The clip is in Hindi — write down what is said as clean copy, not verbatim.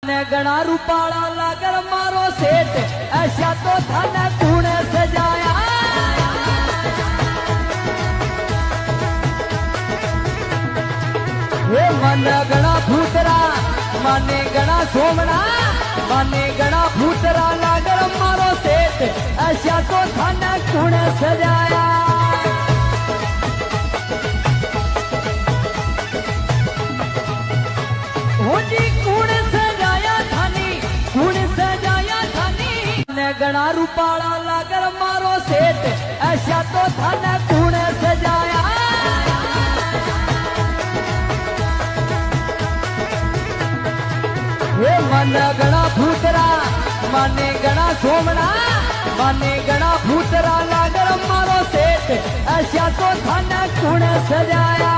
ने गणा रूपाला लागर मारो सेठ ऐसा तो थाने कूने सजाया। हे मन गणा भूतरा माने गणा सोमना माने गणा भूतरा लागर मारो सेठ ऐसा तो थाने कूने सजाया। हो जी कूण सजाया थानी कूण सजाया थानी ने गणा रूपाला लागर मारो सेठ ऐसा तो थाने कूण सजाया। हे मन गणा भूतरा माने गणा सोमना माने गणा भूतरा लागर मारो सेठ ऐसा तो थाने कूण सजाया।